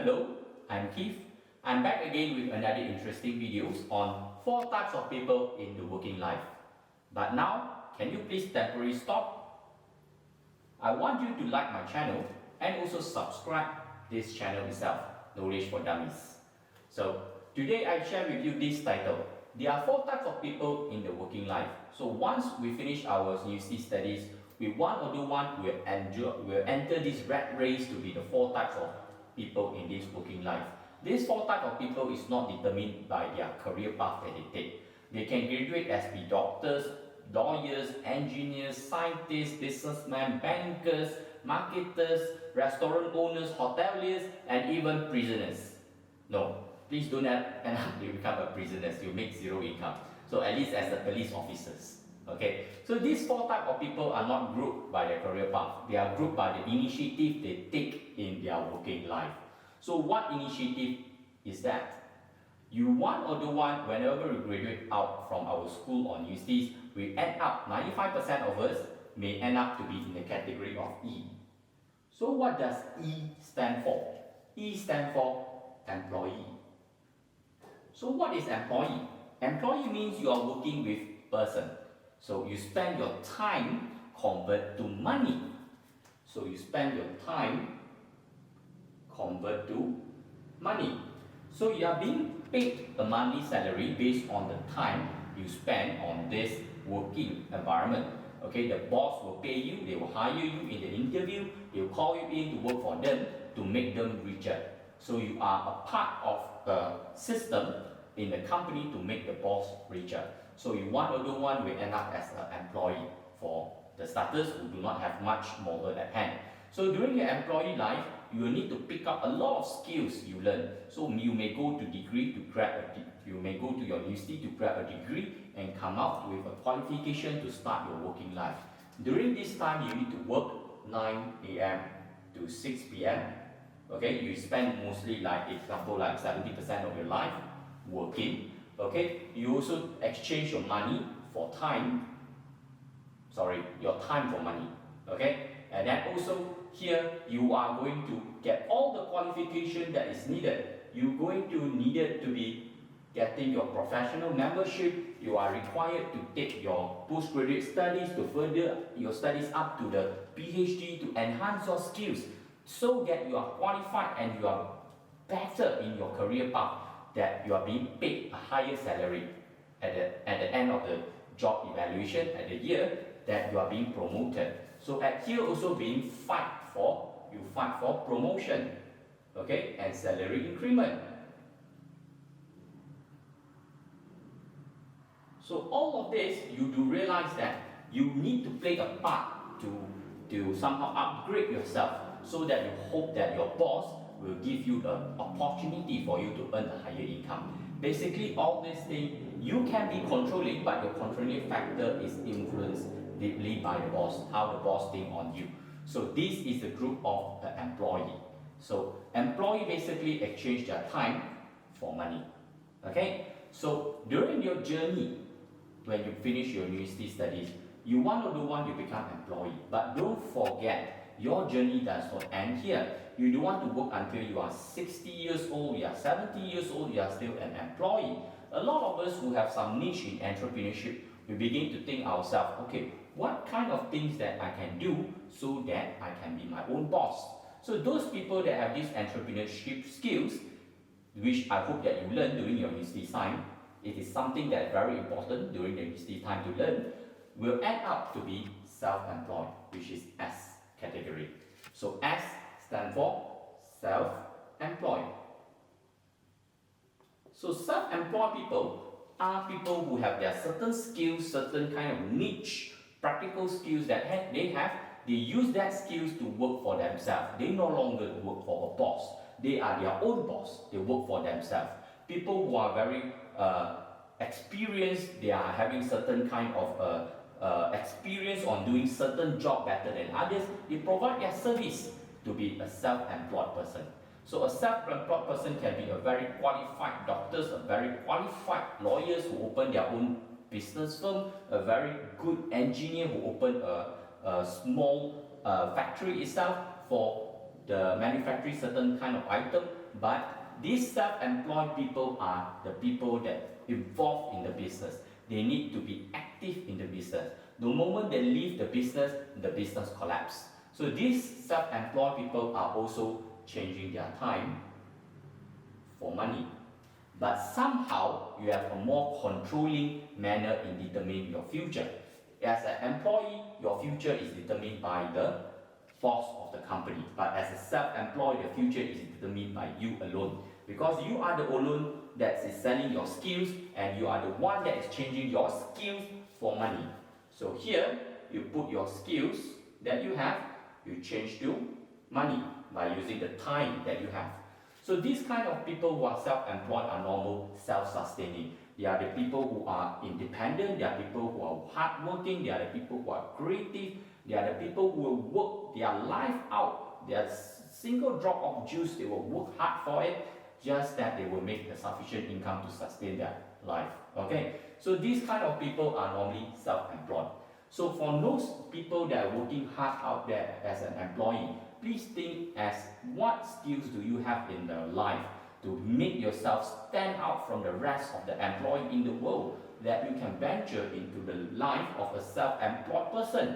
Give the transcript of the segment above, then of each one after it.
Hello, I'm Keith. I'm back again with another interesting videos on 4 types of people in the working life. But now, can you please temporarily stop? I want you to like my channel and also subscribe this channel itself, Knowledge for Dummies. So, today I share with you this title. There are 4 types of people in the working life. So once we finish our university studies, we one or the one will enter this rat race to be the 4 types of people in this working life. These 4 types of people is not determined by their career path that they take. They can graduate as be doctors, lawyers, engineers, scientists, businessmen, bankers, marketers, restaurant owners, hoteliers, and even prisoners. No, please do not end up to become a prisoner. You make 0 income. So at least as the police officers. Okay, so these 4 types of people are not grouped by their career path. They are grouped by the initiative they take in their working life. So what initiative is that? You one or the one, whenever we graduate out from our school or universities, we end up, 95% of us may end up to be in the category of E. So what does E stand for? E stand for employee. So what is employee? Employee means you are working with person. So you spend your time convert to money. So you spend your time convert to money. So you are being paid a monthly salary based on the time you spend on this working environment. Okay, the boss will pay you, they will hire you in the interview, they will call you in to work for them to make them richer. So you are a part of a system in the company to make the boss richer. So you one or the one will end up as an employee for the starters who do not have much more at hand. So during your employee life, you will need to pick up a lot of skills you learn. So you may go to degree to grab you may go to your university to grab a degree and come out with a qualification to start your working life. During this time, you need to work 9 a.m. to 6 p.m. Okay, you spend mostly like 70% of your life working. Okay, you also exchange your money for time. Your time for money. Okay, and then also here you are going to get all the qualification that is needed. You're going to need it to be getting your professional membership. You are required to take your postgraduate studies to further your studies up to the PhD to enhance your skills so that you are qualified and you are better in your career path, that you are being paid a higher salary at the end of the job evaluation at the year that you are being promoted. So at here also being you fight for promotion, okay, and salary increment. So all of this, you do realize that you need to play a part to somehow upgrade yourself so that you hope that your boss will give you the opportunity for you to earn a higher income. Basically, all these things you can be controlling, but your controlling factor is influenced deeply by the boss, how the boss thinks on you. So this is the group of the employee. So employee basically exchange their time for money. Okay, so during your journey, when you finish your university studies, you one or the one you become employee. But don't forget, your journey does not end here. You don't want to work until you are 60 years old, you are 70 years old, you are still an employee. A lot of us who have some niche in entrepreneurship, we begin to think ourselves, okay, what kind of things that I can do so that I can be my own boss? So those people that have these entrepreneurship skills, which I hope that you learn during your university time, it is something that is very important during the university time to learn, will end up to be self-employed, which is S category. So S stands for self-employed. So self-employed people are people who have their certain skills, certain kind of niche, practical skills that they have. They use that skills to work for themselves. They no longer work for a boss. They are their own boss. They work for themselves. People who are very experienced, they are having certain kind of experience on doing certain job better than others. They provide their service to be a self-employed person. So a self-employed person can be a very qualified doctors, a very qualified lawyers who open their own business firm, a very good engineer who open a small factory itself for the manufacturing certain kind of item, but these self-employed people are the people that involved in the business. They need to be active in the business. The moment they leave the business collapses. So these self-employed people are also changing their time for money. But somehow you have a more controlling manner in determining your future. As an employee, your future is determined by the boss of the company. But as a self-employed, the future is determined by you alone. Because you are the alone that is selling your skills, and you are the one that is changing your skills for money. So here, you put your skills that you have, you change to money by using the time that you have. So these kind of people who are self-employed are normal, self-sustaining. They are the people who are independent, they are people who are hardworking, they are the people who are creative, they are the people who will work their life out. Their single drop of juice, they will work hard for it, just that they will make a sufficient income to sustain their life. Okay, so these kind of people are normally self-employed. So for those people that are working hard out there as an employee, please think as what skills do you have in their life to make yourself stand out from the rest of the employee in the world, that you can venture into the life of a self-employed person.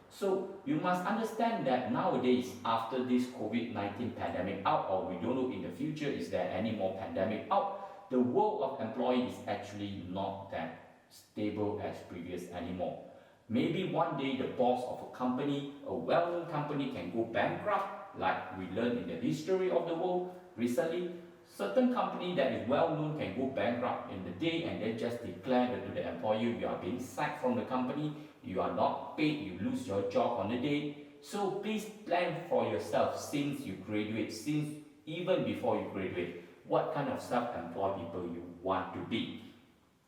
So you must understand that nowadays, after this COVID-19 pandemic out, or we don't know in the future is there any more pandemic out, the world of employee is actually not that stable as previous anymore. Maybe one day the boss of a company, a well-known company, can go bankrupt, like we learned in the history of the world recently. Certain company that is well-known can go bankrupt in the day, and they just declare to the employee, you are being sacked from the company, you are not paid, you lose your job on the day. So please plan for yourself since you graduate, since even before you graduate, what kind of self-employed people you want to be.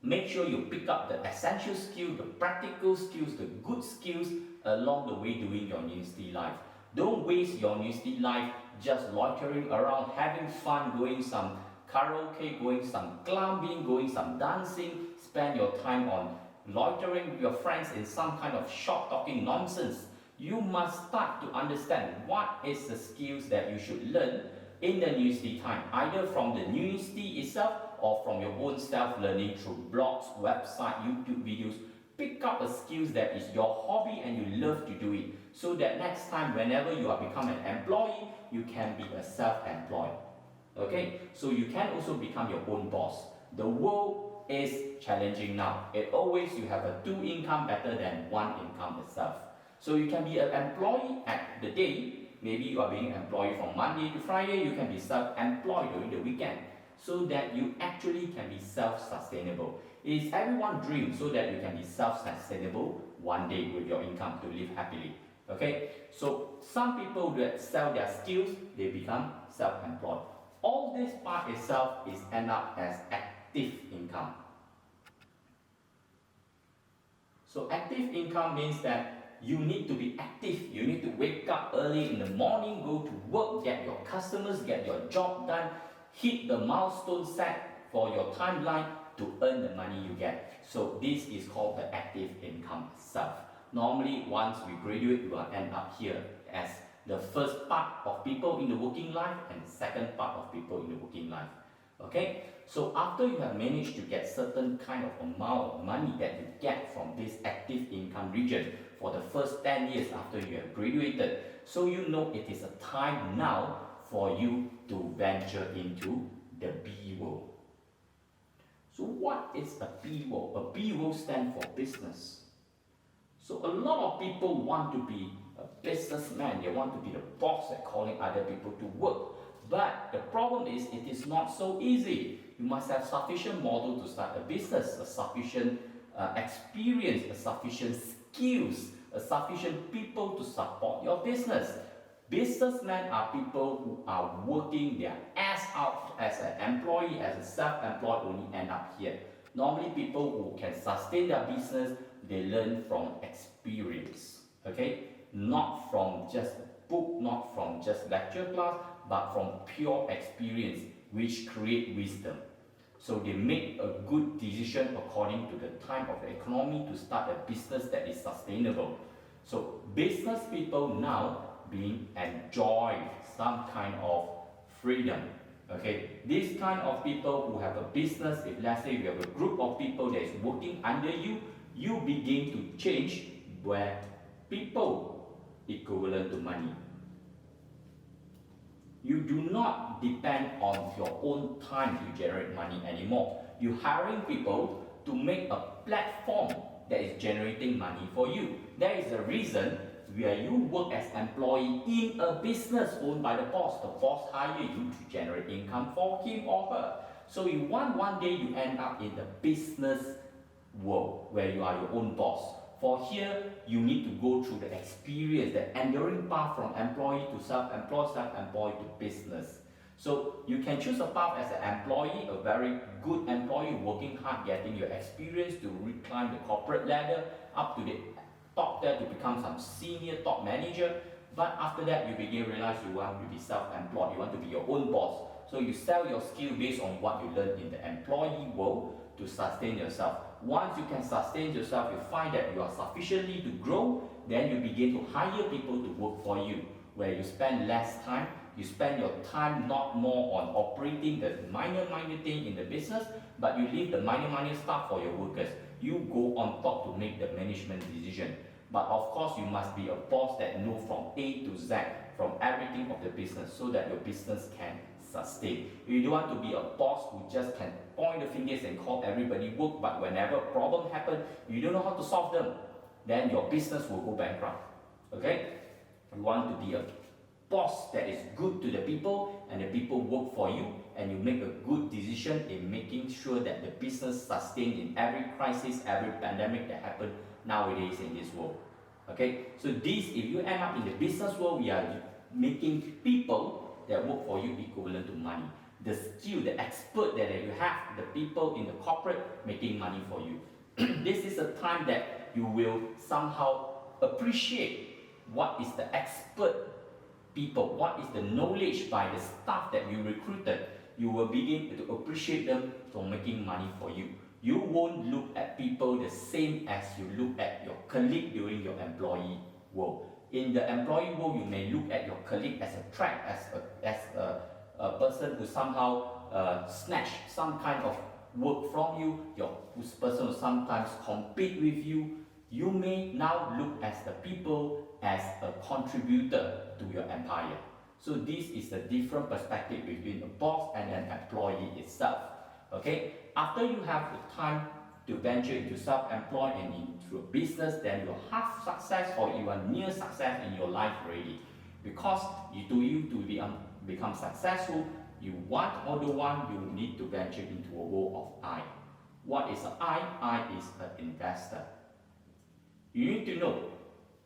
Make sure you pick up the essential skills, the practical skills, the good skills along the way during your university life. Don't waste your university life just loitering around, having fun, going some karaoke, going some clubbing, going some dancing. Spend your time on loitering with your friends in some kind of shop talking nonsense. You must start to understand what is the skills that you should learn in the university time, either from the university itself or from your own self-learning through blogs, website, YouTube videos. Pick up the skills that is your hobby and you love to do it, so that next time whenever you are become an employee, you can be a self-employed. Okay, so you can also become your own boss. The world is challenging now. It always you have a two income better than one income itself. So you can be an employee at the day. Maybe you are being employed from Monday to Friday. You can be self-employed during the weekend, so that you actually can be self-sustainable. It is everyone's dream, so that you can be self-sustainable one day with your income to live happily. Okay, so some people that sell their skills, they become self-employed. All this part itself is end up as active income. So active income means that you need to be active. You need to wake up early in the morning, go to work, get your customers, get your job done, hit the milestone set for your timeline to earn the money you get. So this is called the active income itself. Normally, once we graduate, we will end up here as the first part of people in the working life and the second part of people in the working life. Okay, so after you have managed to get certain kind of amount of money that you get from this active income region for the first 10 years after you have graduated, so you know it is a time now for you to venture into the B world. So what is a B world? A B world stands for business. So a lot of people want to be a businessman. They want to be the boss and calling other people to work. But the problem is it is not so easy. You must have sufficient model to start a business, a sufficient experience, a sufficient skills, a sufficient people to support your business. Businessmen are people who are working their ass out as an employee, as a self-employed, only end up here. Normally people who can sustain their business, they learn from experience. Okay? Not from just book, not from just lecture class, but from pure experience, which create wisdom. So they make a good decision according to the time of the economy to start a business that is sustainable. So business people now, being enjoy some kind of freedom. Okay, this kind of people who have a business, if let's say you have a group of people that is working under you, you begin to change where people equivalent to money. You do not depend on your own time to generate money anymore. You're hiring people to make a platform that is generating money for you. There is a reason where you work as employee in a business owned by the boss. The boss hire you to generate income for him or her. So you want one day you end up in the business world where you are your own boss. For here, you need to go through the experience, the enduring path from employee to self-employed, self-employed to business. So you can choose a path as an employee, a very good employee, working hard, getting your experience to reclimb the corporate ladder up to the top there to become some senior top manager. But after that, you begin to realize you want to be self-employed, you want to be your own boss. So you sell your skill based on what you learn in the employee world to sustain yourself. Once you can sustain yourself, you find that you are sufficiently to grow, then you begin to hire people to work for you, where you spend less time. You spend your time not more on operating the minor thing in the business, but you leave the minor stuff for your workers. You go on top to make the management decision. But of course, you must be a boss that knows from A to Z, from everything of the business, so that your business can sustain. You don't want to be a boss who just can point the fingers and call everybody work, but whenever a problem happens, you don't know how to solve them, then your business will go bankrupt. Okay? You want to be a boss that is good to the people, and the people work for you, and you make a good decision in making sure that the business sustains in every crisis, every pandemic that happens nowadays in this world. Okay, so this, if you end up in the business world, we are making people that work for you equivalent to money. The skill, the expert that you have, the people in the corporate making money for you. This is a time that you will somehow appreciate what is the expert people, what is the knowledge by the staff that you recruited. You will begin to appreciate them for making money for you. You won't look at people the same as you look at your colleague during your employee world. In the employee world, you may look at your colleague as a threat, as a person who somehow snatch some kind of work from you. Whose person will sometimes compete with you. You may now look as the people as a contributor to your empire. So this is a different perspective between a boss and an employee itself. Okay, after you have the time to venture into self-employed and into a business, then you'll have success or even near success in your life already. Because to become successful, you want or don't want, you need to venture into a world of I. What is an I? I is an investor. You need to know,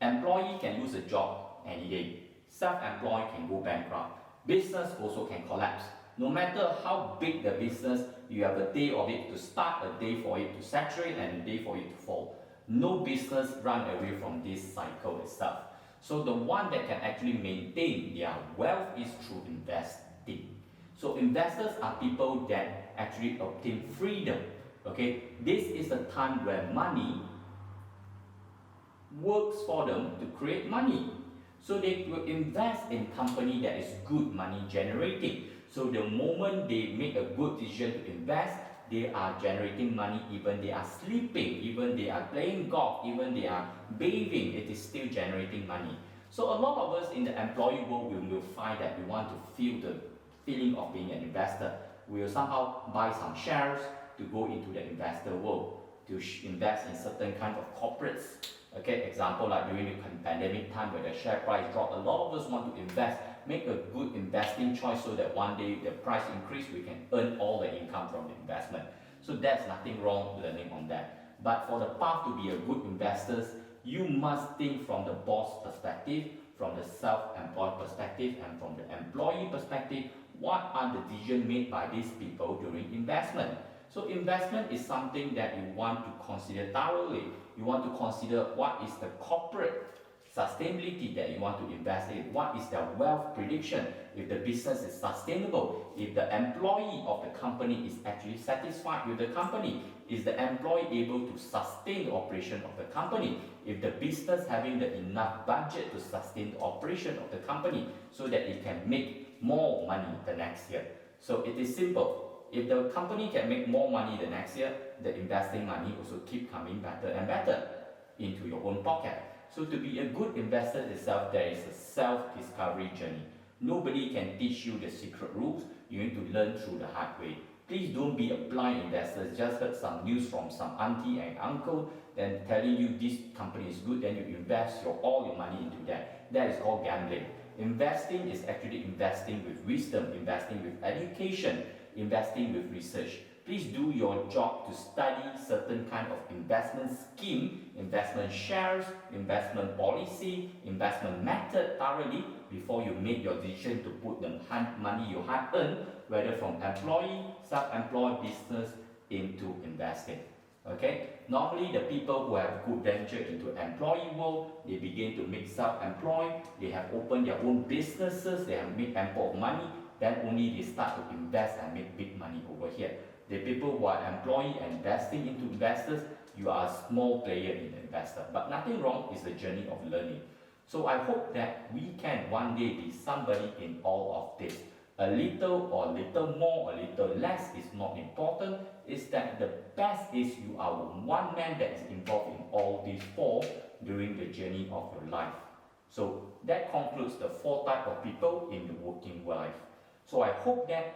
employee can lose a job any day. Self-employed can go bankrupt. Business also can collapse. No matter how big the business, you have a day of it to start, a day for it to saturate, and a day for it to fall. No business run away from this cycle itself. So the one that can actually maintain their wealth is through investing. So investors are people that actually obtain freedom. Okay, this is a time where money works for them to create money. So they will invest in company that is good money generating. So the moment they make a good decision to invest, they are generating money. Even they are sleeping, even they are playing golf, even they are bathing, it is still generating money. So a lot of us in the employee world will find that we want to feel the feeling of being an investor. We will somehow buy some shares to go into the investor world, to invest in certain kind of corporates. Okay, example like during the pandemic time where the share price dropped, a lot of us want to invest, make a good investing choice so that one day the price increase, we can earn all the income from the investment. So there's nothing wrong learning on that. But for the path to be a good investor, you must think from the boss perspective, from the self-employed perspective, and from the employee perspective. What are the decisions made by these people during investment? So investment is something that you want to consider thoroughly. You want to consider what is the corporate sustainability that you want to invest in. What is their wealth prediction? If the business is sustainable, if the employee of the company is actually satisfied with the company, Is the employee able to sustain the operation of the company? If the business having the enough budget to sustain the operation of the company so that it can make more money the next year. So it is simple. If the company can make more money the next year, the investing money also keep coming better and better into your own pocket. So to be a good investor itself, there is a self-discovery journey. Nobody can teach you the secret rules. You need to learn through the hard way. Please don't be a blind investor. Just heard some news from some auntie and uncle, then telling you this company is good, then you invest all your money into that. That is called gambling. Investing is actually investing with wisdom, investing with education, investing with research. Please do your job to study certain kind of investment scheme, investment shares, investment policy, investment method thoroughly before you make your decision to put the money you hard earned, whether from employee, self-employed business, into investing. Okay, normally the people who have good venture into employee world, they begin to make self-employed, they have opened their own businesses, they have made ample money, then only they start to invest and make big money over here. The people who are employee and investing into investors, you are a small player in the investor, but nothing wrong, is the journey of learning. So I hope that we can one day be somebody in all of this. A little or a little more, a little less is not important. Is that the best is you are one man that is involved in all these four during the journey of your life. So that concludes the 4 types of people in the working life. So I hope that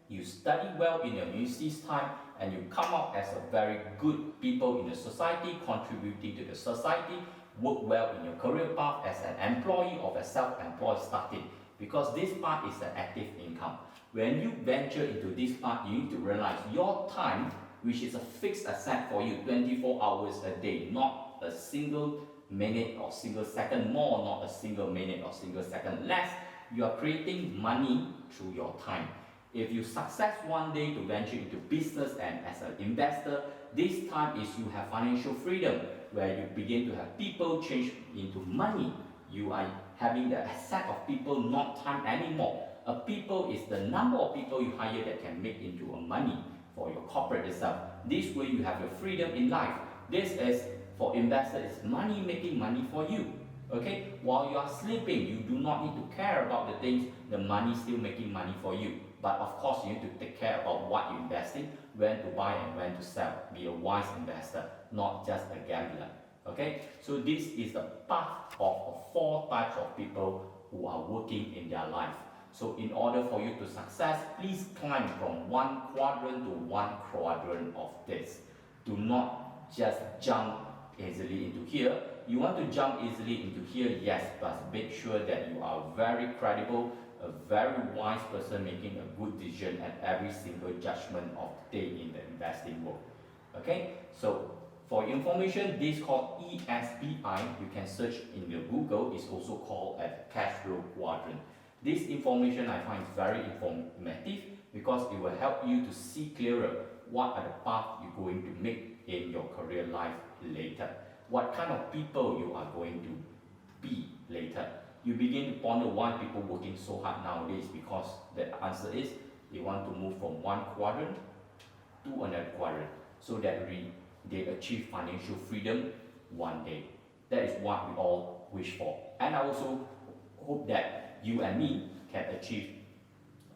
you study well in your university's time and you come out as a very good people in the society, contributing to the society, work well in your career path as an employee or a self-employed starting, because this part is an active income. When you venture into this part, you need to realize your time, which is a fixed asset for you, 24 hours a day, not a single minute or single second more, not a single minute or single second less. You are creating money through your time. If you success one day to venture into business and as an investor, this time is you have financial freedom, where you begin to have people change into money. You are having the asset of people, not time anymore. A people is the number of people you hire that can make into a money for your corporate itself. This way you have your freedom in life. This is for investors, it's money making money for you. Okay, while you are sleeping, you do not need to care about the things, the money still making money for you. But of course, you need to take care about what you're investing, when to buy and when to sell. Be a wise investor, not just a gambler. Okay, so this is the path of 4 types of people who are working in their life. So in order for you to success, please climb from one quadrant to one quadrant of this. Do not just jump easily into here. You want to jump easily into here, yes, but make sure that you are very credible, a very wise person making a good decision at every single judgment of the day in the investing world. Okay, so for information, this is called ESBI. You can search in your Google. It's also called a cash flow quadrant. This information I find is very informative because it will help you to see clearer what are the paths you're going to make in your career life later. What kind of people you are going to be later. You begin to ponder why people working so hard nowadays, because the answer is they want to move from one quadrant to another quadrant so that they achieve financial freedom one day. That is what we all wish for. And I also hope that you and me can achieve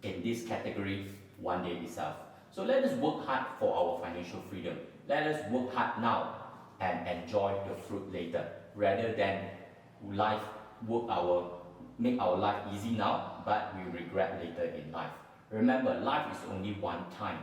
in this category one day itself. So let us work hard for our financial freedom. Let us work hard now and enjoy the fruit later, rather than make our life easy now, but we regret later in life. Remember, life is only one time.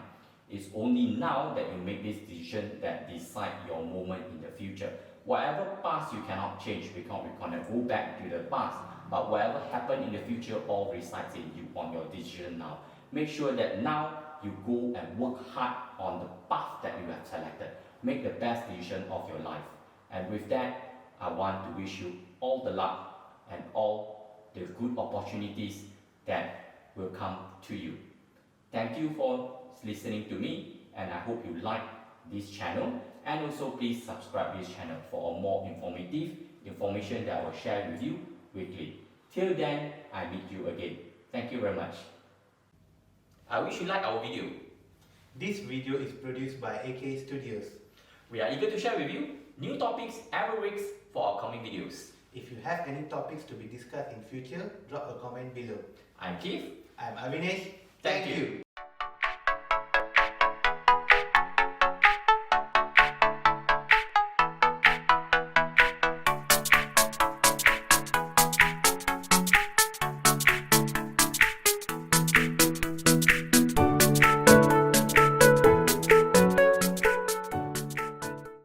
It's only now that you make this decision that decide your moment in the future. Whatever past you cannot change, because we cannot go back to the past. But whatever happened in the future all resides in you on your decision now. Make sure that now you go and work hard on the path that you have selected. Make the best decision of your life. And with that, I want to wish you all the luck and all the good opportunities that will come to you. Thank you for listening to me, and I hope you like this channel, and also please subscribe this channel for more informative information that I will share with you weekly. Till then, I meet you again. Thank you very much. I wish you like our video. This video is produced by AK Studios. We are eager to share with you new topics every week for upcoming videos. If you have any topics to be discussed in future, drop a comment below. I'm Keith. I'm Avinesh. Thank you.